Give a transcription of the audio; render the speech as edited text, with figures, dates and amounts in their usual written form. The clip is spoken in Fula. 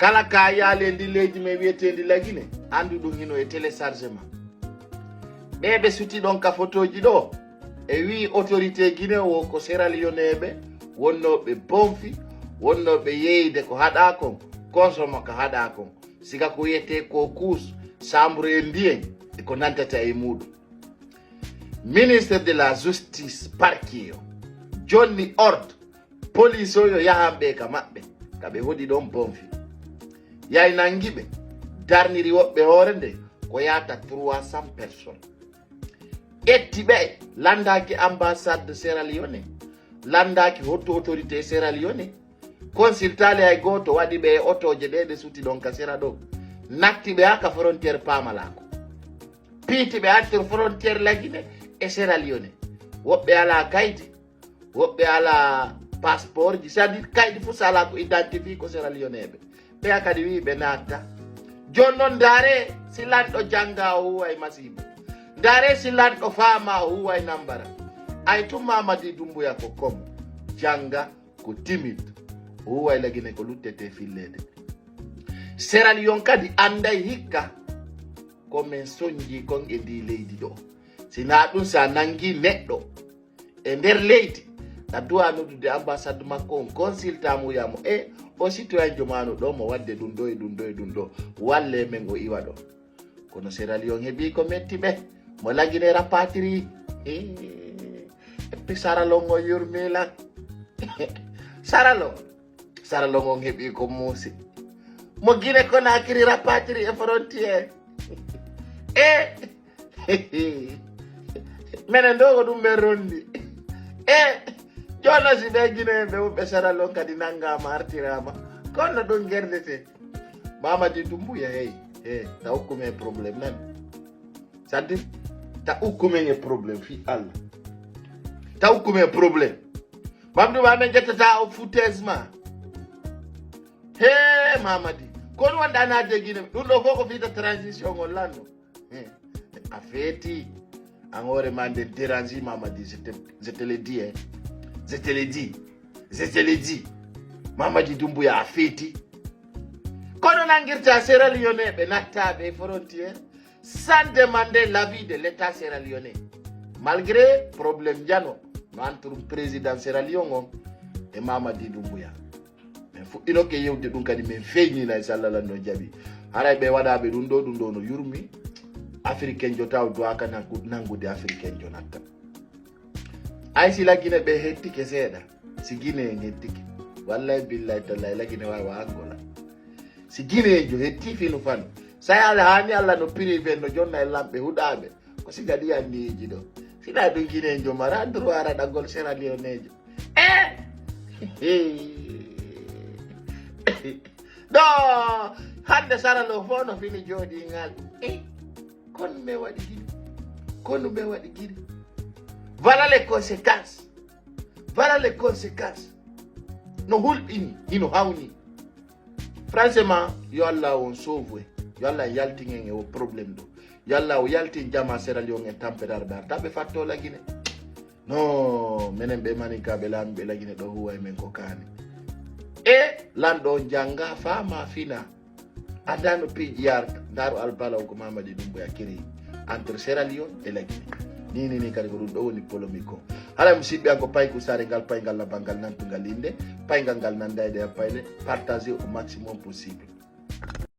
kala ka yaale ndi leydi me wiyetendi lagine andu ɗum hino e téléchargement ɓeɓe suti ɗon ka photoji ɗo e wi autorité Guinée o ko Sierra Leone ɓe wonnoɓe bonfi wonnoɓe yeyde ko haɗa kon consomme ko haɗa kon siga ko wiyete ko kus chambre e ndiyen e ko nantata e muɗum ministre de la justice parquet o jonni ordre police o yo yahamɓe ka maɓɓe kaɓe hoɗi ɗon bonfi yay nangiɓe darniri woɓɓe hoore nde ko yata 300 personnes etti ɓe landaki ambassade de Sierra Leone landaki hotto autorité Sierra Leone consultale ay goto waɗi ɓe otoje ɗe suti ɗon ka sera ɗo natti ɓe haka frontiére pamalako piiti ɓe hattir frontiére lagine e Sierra Leone woɓɓe ala kaydi woɓɓe ala passeport ji c'est à dire kaydi fo sala ko identifie ko Sierra Leone ɓe kadi wi ɓe natta joni noon ndaare si lanɗo janga o huway masiba ndaare si lanɗo faama o huway nambara ay tum Mamadi Doumbouya ko comme janga ko timide o huway lagine ko luttete fillede Sierra Leone kadi anday hikka komin soñji kon e ndi leydi ɗo sina ɗum sa nangi neɗɗo e nder leydi a duwa noddude ambassade makko on consulta mo yamo o citoyen jomano ɗo mo wadde ɗum ɗo e ɗum ɗo e ɗum ɗo walle men o iwa ɗo kono Sierra Leone heeɓi ko metti ɓe mo lagine rapatrie eppi saralong o yurmilan saralong on heeɓi ko muusi mo Guinée Conakry rapatrie e frontiére menen ɗo ko ɗum ɓe rondi jono si ɓe Guinée ɓe woɓɓe Sierra Leone kadi nanngama artirama kono ɗum gerdete Mamadi Doumbouya ta hokkumen e probléme nan c'est à dire ta hokkumen e probléme fi Allah ta hokkumen e probléme Mamadou amen jettata o foutaise ma Mamadi kono wonɗa nadde Guinée ɗum ɗo fof ko fiita transition ngol lanno a feeti an hoore ma nde dérange Mamadi je te le dis Mamadi Doumbouya a feeti kono nangirta Sierra Leone ɓe nattaɓe frontiére sans demander l'avis de l'état Sierra Leone malgré probléme jano no entre président Sierra Leone on e Mamadi Doumbouya min fuɗɗinoke yewde ɗum kadi min feynina e sallah no jaaɓi haray ɓe waɗaɓe ɗum ɗo no yurmi africain jo taw doaka nangude africain jo natta ay si lagine ɓe hettike seeɗa si Guinée en hettike wallahi billahi tallahi lagine wawa Angola si Guinée jo hetti fino fan sa ala hani Allah no privé no jonna e lamɓe huɗaɓe ko siga ɗi anniji ɗo sina ɗum Guinée jo mara droit ara ɗaggol Sierra Leone jo ɗo hande Sierra Leone fof no fini jooɗi ngal kono ɓe waɗi Guinée voilà les conséquences no hulɓini hino hawni franchement yo Allah on sauve yo Allah yaltingen e o probléme ɗo yo Allah o yaltin jama Sierra Leone en tampere ɓe arta ɓe fatto lagine non minen ɓe maninkaɓe laami ɓe lagine ɗo huwa e men ko kaani lanɗo janga fama fina andano piiji yarta ndaro albalaw ko Mamadi Doumbouya kiri entre Sierra Leone e lagine ni kadi ko ɗum ɗo woni polémique o haɗa musidɓe an ko payko sare ngal paygal labangal nantugal inde paygal ngal nandayde e payle partagé au maximum possible